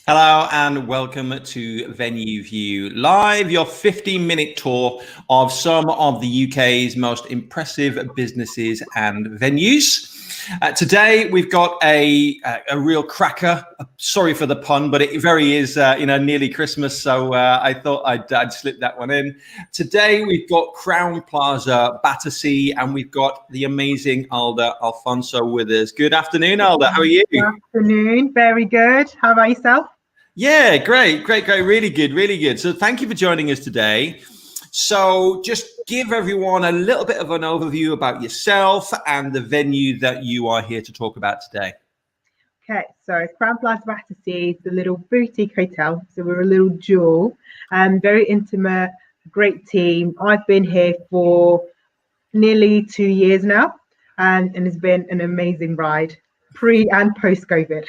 Hello and welcome to Venue View Live, your 15-minute tour of some of the UK's most impressive businesses and venues. Today we've got a real cracker. Sorry for the pun, but it very is nearly Christmas, so I thought I'd slip that one in. Today we've got Crowne Plaza Battersea, and we've got the amazing Alda Alfonso with us. Good afternoon, Alda. How are you? Good afternoon. Very good. How about yourself? Yeah, great. Really good. So thank you for joining us today. So just give everyone a little bit of an overview about yourself and the venue that you are here to talk about today. Okay, so Crowne Plaza Battersea is a little boutique hotel. So we're a little jewel, very intimate, great team. I've been here for nearly 2 years now, and it's been an amazing ride, pre and post COVID.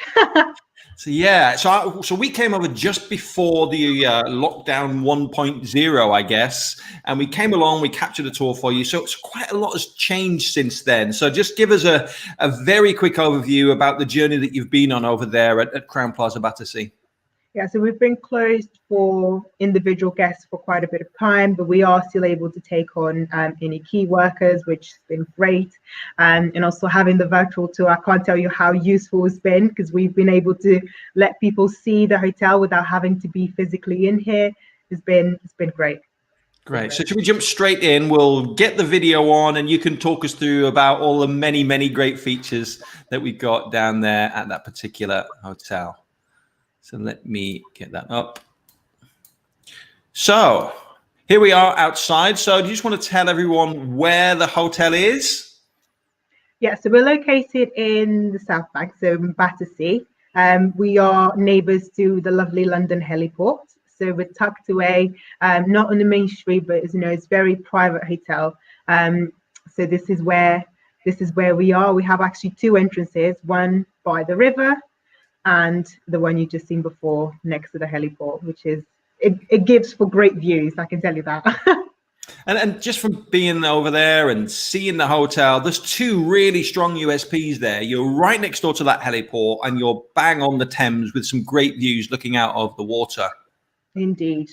So yeah, so we came over just before the lockdown 1.0, I guess, and we came along, we captured a tour for you. So it's quite a lot has changed since then. So just give us a very quick overview about the journey that you've been on over there at Crowne Plaza Battersea. Yeah, so we've been closed for individual guests for quite a bit of time, but we are still able to take on any key workers, which has been great. And also having the virtual tour, I can't tell you how useful it's been, because we've been able to let people see the hotel without having to be physically in here. It's been great. Great. So should we jump straight in? We'll get the video on and you can talk us through about all the many great features that we've got down there at that particular hotel. So let me get that up. So here we are outside. So do you just want to tell everyone where the hotel is? Yeah, so we're located in the South Bank, so in Battersea. We are neighbours to the lovely London heliport. So we're tucked away, not on the main street, but it's a very private hotel. So this is where we are. We have actually two entrances, one by the river, and the one you just seen before next to the heliport, which is it gives for great views, I can tell you that. And just from being over there and seeing the hotel, there's two really strong USPs there. You're right next door to that heliport and you're bang on the Thames with some great views looking out of the water. Indeed,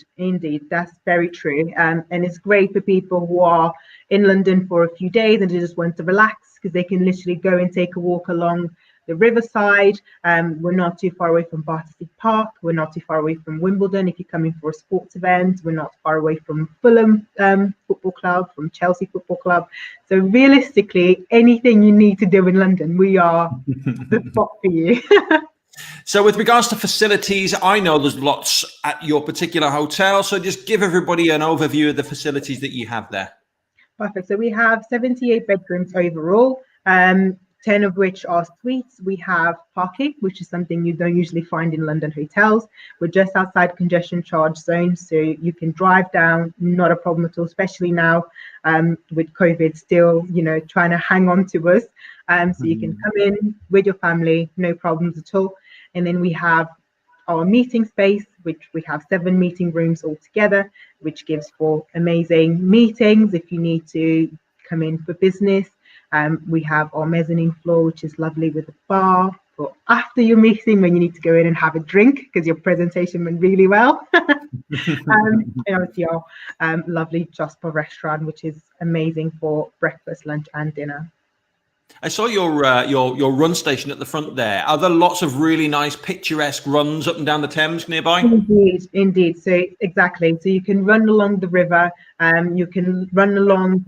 that's very true. And it's great for people who are in London for a few days and they just want to relax, because they can literally go and take a walk along the riverside. We're not too far away from Battersea Park. We're not too far away from Wimbledon if you're coming for a sports event. We're not far away from Fulham Football Club, from Chelsea Football Club. So realistically, anything you need to do in London, we are the spot for you. So with regards to facilities, I know there's lots at your particular hotel. So just give everybody an overview of the facilities that you have there. Perfect. So we have 78 bedrooms overall, 10 of which are suites. We have parking, which is something you don't usually find in London hotels. We're just outside congestion charge zone, so you can drive down, not a problem at all, especially now with COVID still, trying to hang on to us. So you can come in with your family, no problems at all. And then we have our meeting space, which we have 7 meeting rooms altogether, which gives for amazing meetings if you need to come in for business. We have our mezzanine floor, which is lovely, with a bar for after your meeting when you need to go in and have a drink because your presentation went really well. And obviously our lovely Jasper restaurant, which is amazing for breakfast, lunch and dinner. I saw your run station at the front there. Are there lots of really nice picturesque runs up and down the Thames nearby? Indeed. So exactly. So you can run along the river. You can run along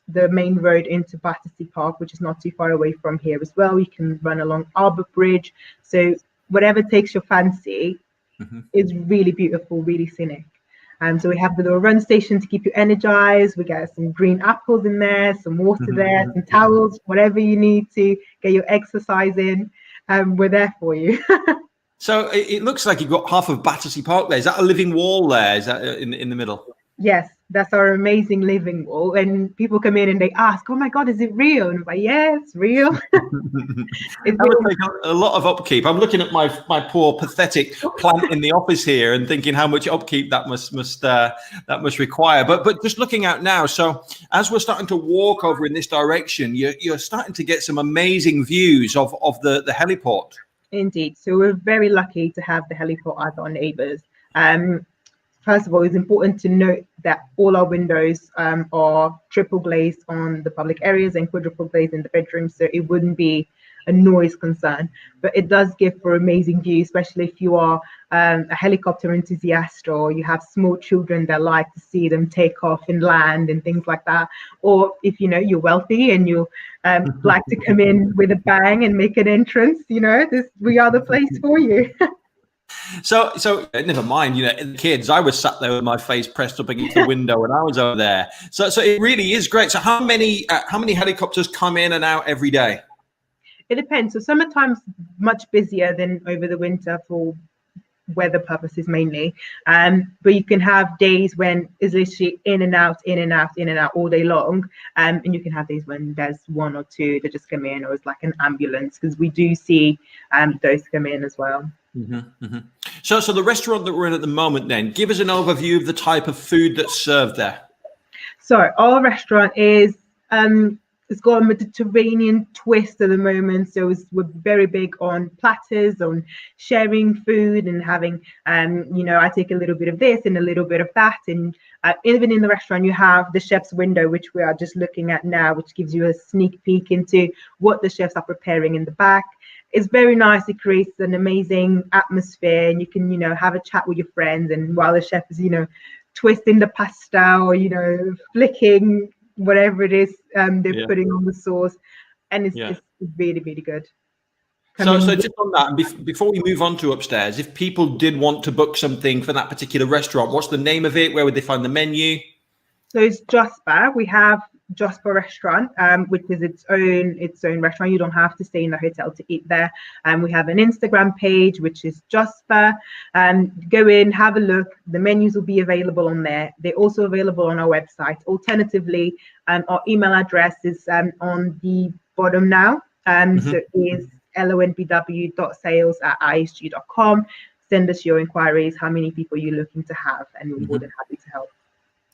the main road into Battersea Park, which is not too far away from here as well. You can run along Arbor Bridge. So whatever takes your fancy is really beautiful, really scenic. So we have the little run station to keep you energized. We got some green apples in there, some water there, some towels, whatever you need to get your exercise in. We're there for you. So it looks like you've got half of Battersea Park there. Is that a living wall there? Is that in the middle? Yes, that's our amazing living wall. And people come in and they ask, "Oh my God, is it real?" And I'm like, "Yeah, it's real." That would take a lot of upkeep. I'm looking at my poor pathetic plant in the office here and thinking how much upkeep that must require. But just looking out now, so as we're starting to walk over in this direction, you're starting to get some amazing views of the heliport. Indeed. So we're very lucky to have the heliport as our neighbours. First of all, it's important to note that all our windows are triple glazed on the public areas and quadruple glazed in the bedrooms, so it wouldn't be a noise concern. But it does give for amazing view, especially if you are a helicopter enthusiast or you have small children that like to see them take off and land and things like that. Or if you're wealthy and you like to come in with a bang and make an entrance, we are the place for you. So never mind, the kids, I was sat there with my face pressed up against the window when I was over there. So it really is great. So how many helicopters come in and out every day? It depends. So summertime's much busier than over the winter for weather purposes mainly. But you can have days when it's literally in and out all day long. And you can have days when there's one or two that just come in, or it's like an ambulance, because we do see those come in as well. Mm-hmm, mm-hmm. So the restaurant that we're in at the moment, then, give us an overview of the type of food that's served there. So our restaurant is it's got a Mediterranean twist at the moment. So we're very big on platters, on sharing food and having, I take a little bit of this and a little bit of that. And even in the restaurant, you have the chef's window, which we are just looking at now, which gives you a sneak peek into what the chefs are preparing in the back. It's very nice. It creates an amazing atmosphere, and you can, have a chat with your friends. And while the chef is, twisting the pasta or, flicking whatever it is they're putting on the sauce, and it's really, really good. So just on that, before we move on to upstairs, if people did want to book something for that particular restaurant, what's the name of it? Where would they find the menu? So it's Jasper. We have Jasper Restaurant, which is its own restaurant. You don't have to stay in the hotel to eat there. We have an Instagram page, which is Jasper. Go in, have a look. The menus will be available on there. They're also available on our website. Alternatively, our email address is on the bottom now. So it is lonbw.sales@isg.com. Send us your inquiries, how many people you're looking to have, and we're more than happy to help.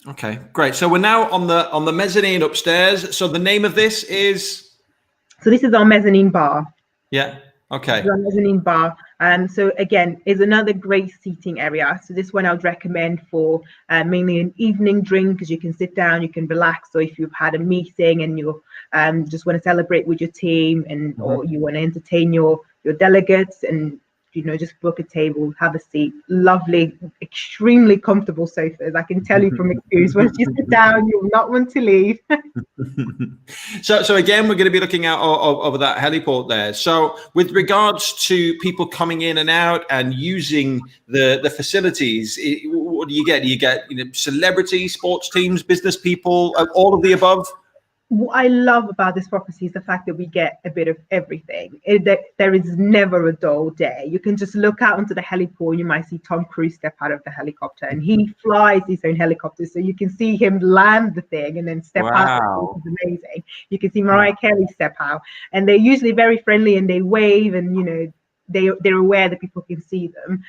Okay, great. So we're now on the mezzanine upstairs. So the name of this is? So this is our mezzanine bar. Yeah. Okay. Our mezzanine bar. So again, is another great seating area. So this one I would recommend for mainly an evening drink, because you can sit down, you can relax. So if you've had a meeting and you just want to celebrate with your team, and or you want to entertain your delegates, and just book a table, have a seat. Lovely, extremely comfortable sofas. I can tell you from experience, once you sit down, you'll not want to leave. So again, we're going to be looking out over that heliport there. So with regards to people coming in and out and using the facilities, what do you get? Do you get celebrities, sports teams, business people, all of the above? What I love about this property is the fact that we get a bit of everything. There is never a dull day. You can just look out onto the heliport and you might see Tom Cruise step out of the helicopter, and he flies his own helicopter. So you can see him land the thing and then step out, which is amazing. You can see Mariah Carey step out, and they're usually very friendly and they wave, and they're aware that people can see them.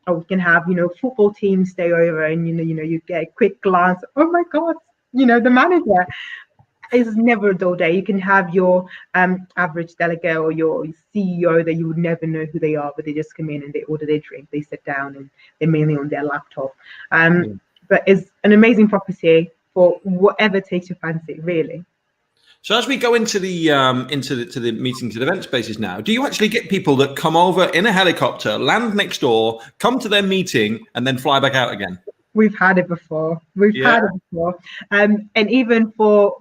Or we can have football teams stay over, and you get a quick glance. Oh my God, the manager. It's never a dull day. You can have your average delegate or your CEO that you would never know who they are, but they just come in and they order their drink, they sit down, and they're mainly on their laptop. But it's an amazing property for whatever takes your fancy, really. So as we go into the meetings and event spaces now, do you actually get people that come over in a helicopter, land next door, come to their meeting, and then fly back out again? We've had it before. And even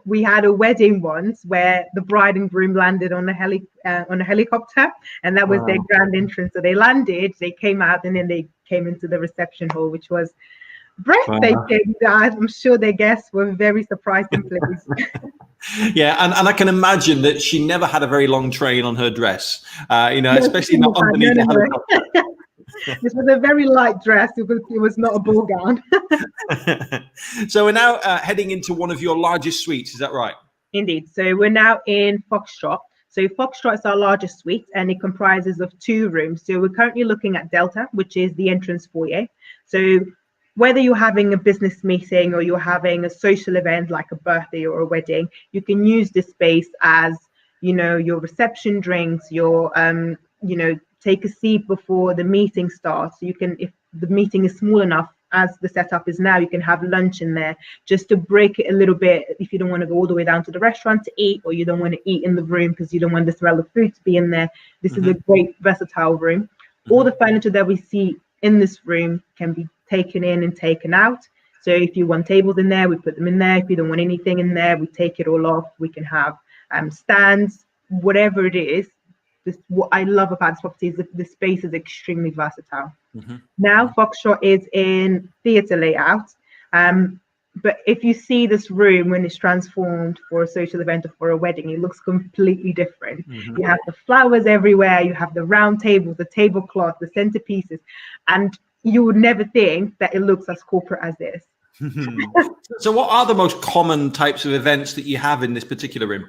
we had a wedding once where the bride and groom landed on a helicopter, and that was their grand entrance. So they landed, they came out, and then they came into the reception hall, which was breathtaking. I'm sure their guests were very surprised and pleased. Yeah, and I can imagine that she never had a very long train on her dress, especially not underneath the helicopter. This was a very light dress. It was not a ball gown. So we're now heading into one of your largest suites. Is that right? Indeed. So we're now in Foxtrot. So Foxtrot is our largest suite, and it comprises of 2 rooms. So we're currently looking at Delta, which is the entrance foyer. So whether you're having a business meeting or you're having a social event like a birthday or a wedding, you can use this space as, your reception drinks, your, take a seat before the meeting starts. You can, if the meeting is small enough, as the setup is now, you can have lunch in there just to break it a little bit if you don't want to go all the way down to the restaurant to eat, or you don't want to eat in the room because you don't want the smell of food to be in there. This is a great versatile room. All the furniture that we see in this room can be taken in and taken out. So if you want tables in there, we put them in there. If you don't want anything in there, we take it all off. We can have stands, whatever it is. This, what I love about this property is the space is extremely versatile. Now Foxtrot is in theatre layout, but if you see this room when it's transformed for a social event or for a wedding, it looks completely different. You have the flowers everywhere, you have the round tables, the tablecloth, the centerpieces, and you would never think that it looks as corporate as this. So what are the most common types of events that you have in this particular room?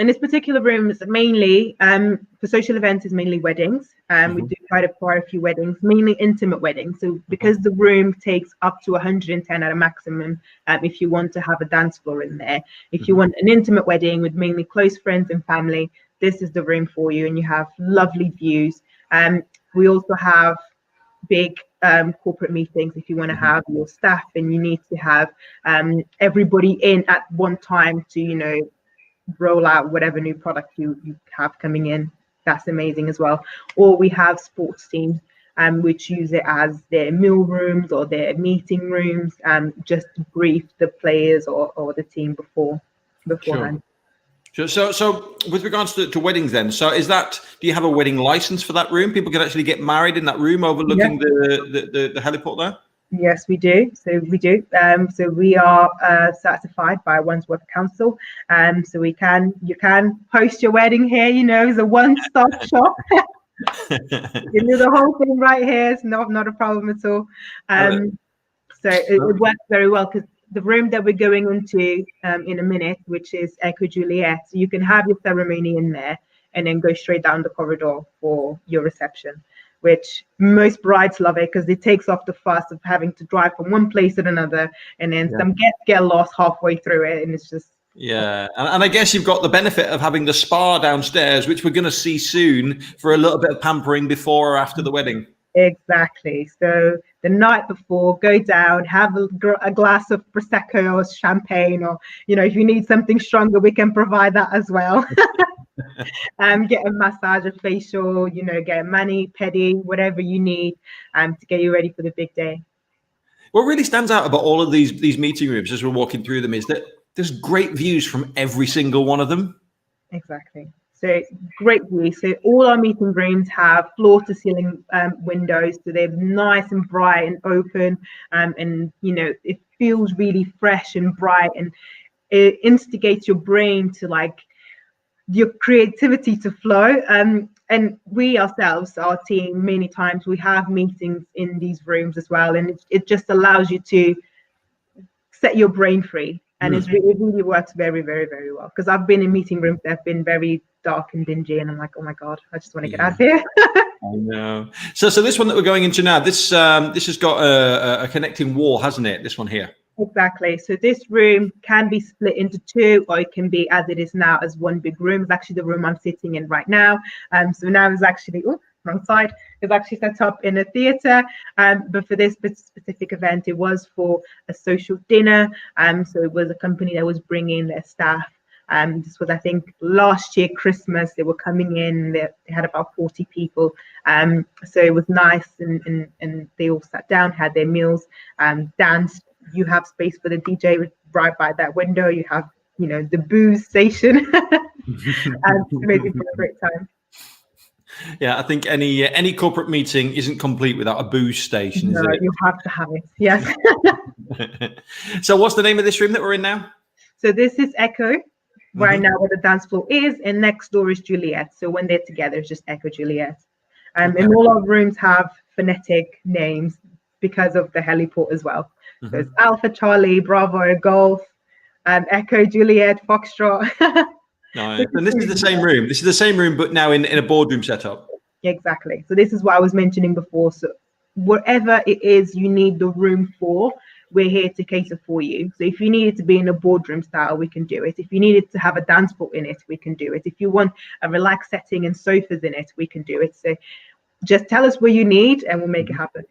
In this particular room, is mainly for social events, is mainly weddings. We do quite a few weddings, mainly intimate weddings. So because the room takes up to 110 at a maximum, if you want to have a dance floor in there, if you want an intimate wedding with mainly close friends and family, this is the room for you, and you have lovely views. We also have big corporate meetings. If you want to have your staff and you need to have everybody in at one time to, you know, roll out whatever new product you have coming in, that's amazing as well. Or we have sports teams which use it as their meal rooms or their meeting rooms, just to brief the players or the team beforehand. Sure. So with regards to weddings then, so is that, do you have a wedding license for that room? People can actually get married in that room overlooking the heliport there? Yes, we do. So we do. So we are certified by Wandsworth Council. So you can host your wedding here. You know, it's a one-stop shop. You do the whole thing right here. It's not a problem at all. So it works very well, because the room that we're going into in a minute, which is Echo Juliet, so you can have your ceremony in there and then go straight down the corridor for your reception, which most brides love it because it takes off the fuss of having to drive from one place to another, and then some get lost halfway through it, and it's just and I guess you've got the benefit of having the spa downstairs, which we're going to see soon, for a little bit of pampering before or after the wedding. Exactly. So the night before, go down, have a glass of prosecco or champagne, or, you know, if you need something stronger, we can provide that as well. Get a massage, a facial, you know, get a mani, pedi, whatever you need to get you ready for the big day. What really stands out about all of these meeting rooms as we're walking through them is that there's great views from every single one of them. Exactly. So great view. So all our meeting rooms have floor to ceiling windows, so they're nice and bright and open, and you know, it feels really fresh and bright, and it instigates your brain to, like, your creativity to flow. And we ourselves, our team, many times we have meetings in these rooms as well, and it just allows you to set your brain free. And it really works very, very, very well, because I've been in meeting rooms that have been very dark and dingy, and I'm like, oh my god, I just want to get out of here. I know. So this one that we're going into now, this has got a connecting wall, hasn't it? This one here. Exactly. So this room can be split into two, or it can be, as it is now, as one big room. It's actually the room I'm sitting in right now. So now it's actually, wrong side, is actually set up in a theatre, but for this specific event, it was for a social dinner. So it was a company that was bringing their staff. This was, I think, last year Christmas. They were coming in. They had about 40 people. So it was nice, and they all sat down, had their meals, danced. You have space for the DJ right by that window. You have, you know, the booze station, and maybe for a great time. Yeah, I think any corporate meeting isn't complete without a booze station. No, is it? You have to have it. Yes. So what's the name of this room that we're in now? So this is Echo, right now where the dance floor is, and next door is Juliet. So when they're together, it's just Echo Juliet. And all our rooms have phonetic names because of the heliport as well. So it's Alpha, Charlie, Bravo, Golf, Echo, Juliet, Foxtrot. Nice. And this is the same room. This is the same room, but now in a boardroom setup. Exactly. So this is what I was mentioning before. So whatever it is you need the room for, we're here to cater for you. So if you need it to be in a boardroom style, we can do it. If you needed to have a dance floor in it, we can do it. If you want a relaxed setting and sofas in it, we can do it. So just tell us what you need and we'll make it happen.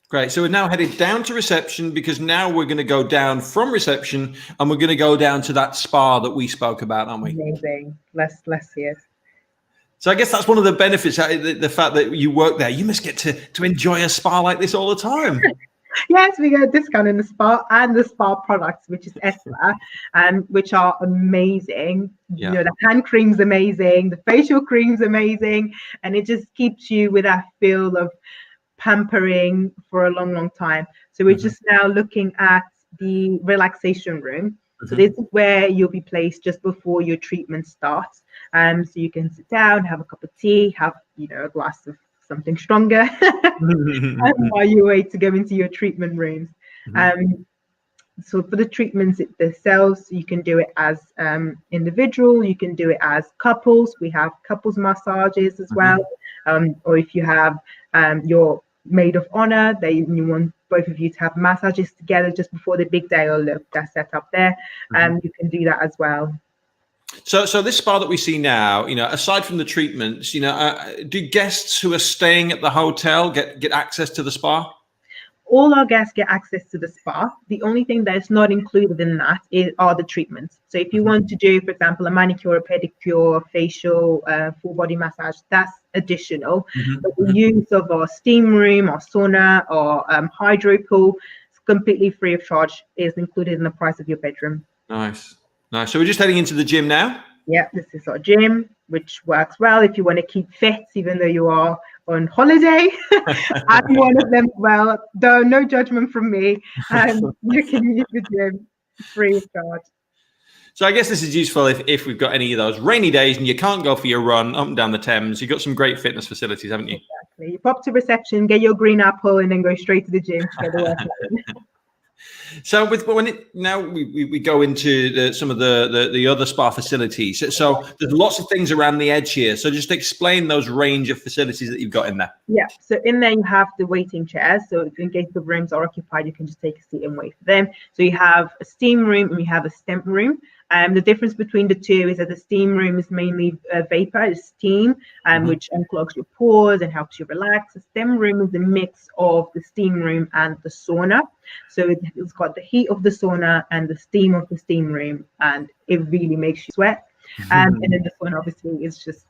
Great. So we're now headed down to reception, because now we're going to go down from reception and we're going to go down to that spa that we spoke about, aren't we? Amazing. Let's see it. So I guess that's one of the benefits, the fact that you work there. You must get to enjoy a spa like this all the time. Yes, we get a discount in the spa and the spa products, which is Esther, which are amazing. Yeah. You know, the hand cream's amazing, the facial cream's amazing, and it just keeps you with that feel of pampering for a long time. So we're just now looking at the relaxation room. So this is where you'll be placed just before your treatment starts. So you can sit down, have a cup of tea, have, you know, a glass of something stronger while you wait to go into your treatment rooms. So for the treatments themselves, you can do it as individual, you can do it as couples. We have couples massages as well. Or if you have your maid of honor, you want both of you to have massages together just before the big day, or look, that's set up there. You can do that as well. So this spa that we see now, you know, aside from the treatments, you know, do guests who are staying at the hotel get access to the spa? All our guests get access to the spa. The only thing that is not included in that are the treatments. So if you want to do, for example, a manicure, a pedicure, facial, full body massage, that's additional. But the use of our steam room, our sauna, or hydro pool, it's completely free of charge, is included in the price of your bedroom. Nice. So we're just heading into the gym now. Yeah, this is our gym, which works well if you want to keep fit, even though you are on holiday. I'm one of them. Well, though, no judgment from me. You can use the gym free of charge. So I guess this is useful if we've got any of those rainy days and you can't go for your run up and down the Thames. You've got some great fitness facilities, haven't you? Exactly. You pop to reception, get your green apple, and then go straight to the gym to get the workout in. So now we go into some of the other spa facilities. So there's lots of things around the edge here. So just explain those range of facilities that you've got in there. Yeah. So in there you have the waiting chairs. So in case the rooms are occupied, you can just take a seat and wait for them. So you have a steam room and you have a stemp room. The difference between the two is that the steam room is mainly vapor, it's steam, which unclogs your pores and helps you relax. The stem room is a mix of the steam room and the sauna. So it's got the heat of the sauna and the steam of the steam room, and it really makes you sweat. And then the sauna obviously is just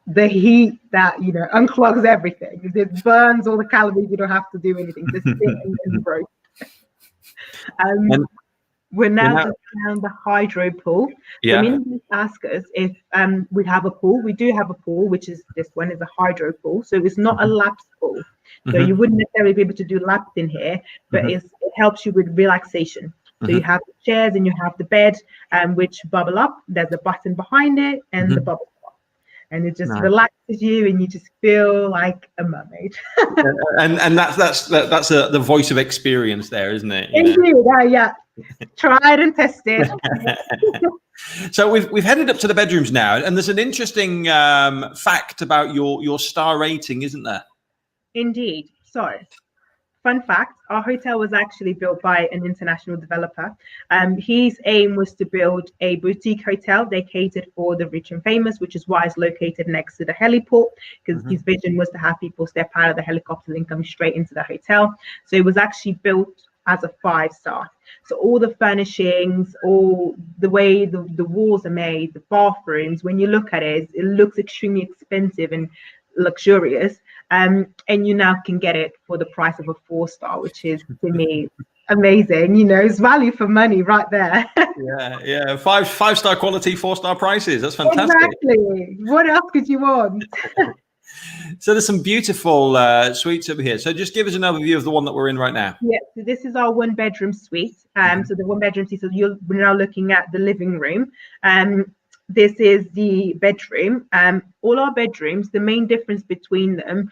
the heat that, you know, unclogs everything. It burns all the calories. You don't have to do anything. Just sit and grow. We're now just around the hydro pool. Yeah. So many ask us if we have a pool. We do have a pool, which is this one is a hydro pool. So it's not a laps pool. So you wouldn't necessarily be able to do laps in here, but it helps you with relaxation. So you have the chairs and you have the bed, which bubble up. There's a button behind it and the bubble pop. And it just relaxes you, and you just feel like a mermaid. and that's the voice of experience there, isn't it? Indeed, yeah. Tried and tested. So we've headed up to the bedrooms now, and there's an interesting fact about your star rating, isn't there? Indeed. So, fun fact, our hotel was actually built by an international developer. His aim was to build a boutique hotel. They catered for the rich and famous, which is why it's located next to the heliport, because his vision was to have people step out of the helicopter and come straight into the hotel. So it was actually built as a 5-star. So all the furnishings, all the way the walls are made, the bathrooms, when you look at it, it looks extremely expensive and luxurious. And you now can get it for the price of a 4-star, which is, to me, amazing. You know, it's value for money right there. Yeah. Five-star quality, 4-star prices. That's fantastic. Exactly. What else could you want? So there's some beautiful suites over here. So just give us an overview of the one that we're in right now. Yeah, so this is our 1-bedroom suite. So the 1-bedroom suite, so we're now looking at the living room. This is the bedroom. All our bedrooms, the main difference between them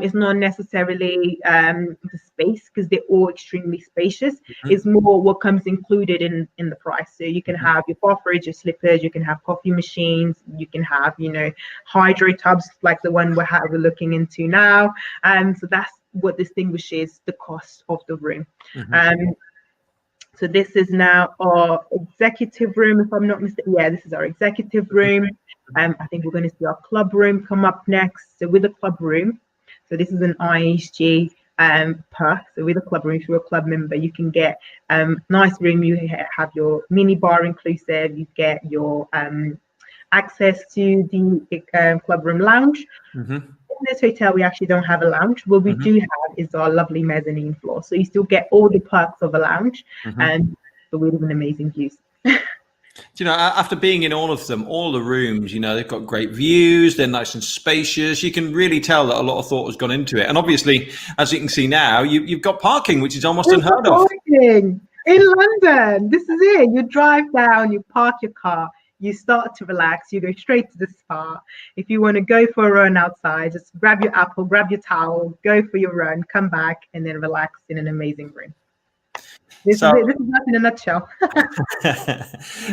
is not necessarily the space, because they're all extremely spacious. It's more what comes included in the price. So you can have your bath fridge, your slippers, you can have coffee machines, you can have, you know, hydro tubs like the one we're looking into now. So that's what distinguishes the cost of the room. So this is now our executive room, if I'm not mistaken. Yeah, this is our executive room. I think we're going to see our club room come up next. So with the club room, So this is an IHG perk. So with a club room, if you're a club member, you can get nice room. You have your mini bar inclusive. You get your access to the club room lounge. In this hotel, we actually don't have a lounge. What we do have is our lovely mezzanine floor. So you still get all the perks of a lounge, but with an amazing views. You know, after being in all of them, all the rooms, you know, they've got great views. They're nice and spacious. You can really tell that a lot of thought has gone into it. And obviously, as you can see now, you've got parking, which is almost unheard of. In London, this is it. You drive down, you park your car, you start to relax, you go straight to the spa. If you want to go for a run outside, just grab your apple, grab your towel, go for your run, come back, and then relax in an amazing room. This is it. This is that in a nutshell.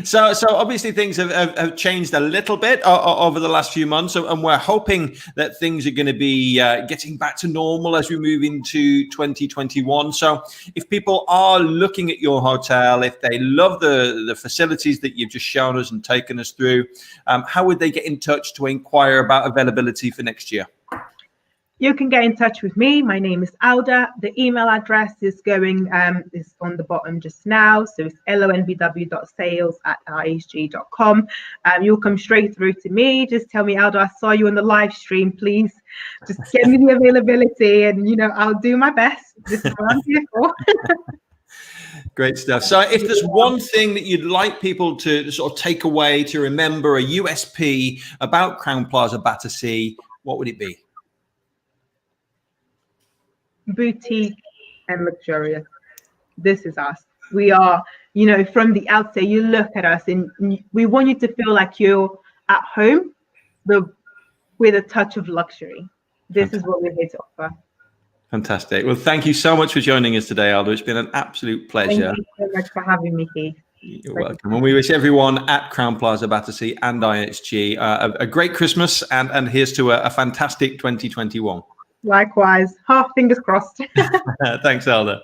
So obviously things have changed a little bit over the last few months, and we're hoping that things are going to be getting back to normal as we move into 2021. So if people are looking at your hotel, if they love the facilities that you've just shown us and taken us through, how would they get in touch to inquire about availability for next year? You can get in touch with me. My name is Alda. The email address is is on the bottom just now. So it's lonbw.sales@ihg.com. You'll come straight through to me. Just tell me, Alda, I saw you on the live stream. Please just get me the availability, and I'll do my best. This is what I'm here for. Great stuff. So if there's one thing that you'd like people to sort of take away, to remember, a USP about Crowne Plaza Battersea, what would it be? Boutique and luxurious. This is us. We are, from the outset, you look at us and we want you to feel like you're at home, but with a touch of luxury. This is what we're here to offer. Fantastic. Well, thank you so much for joining us today, Alda. It's been an absolute pleasure. Thank you so much for having me, Keith. You're welcome. And we wish everyone at Crowne Plaza Battersea and IHG a great Christmas, and here's to a fantastic 2021. Likewise. Fingers crossed. Thanks, Alda.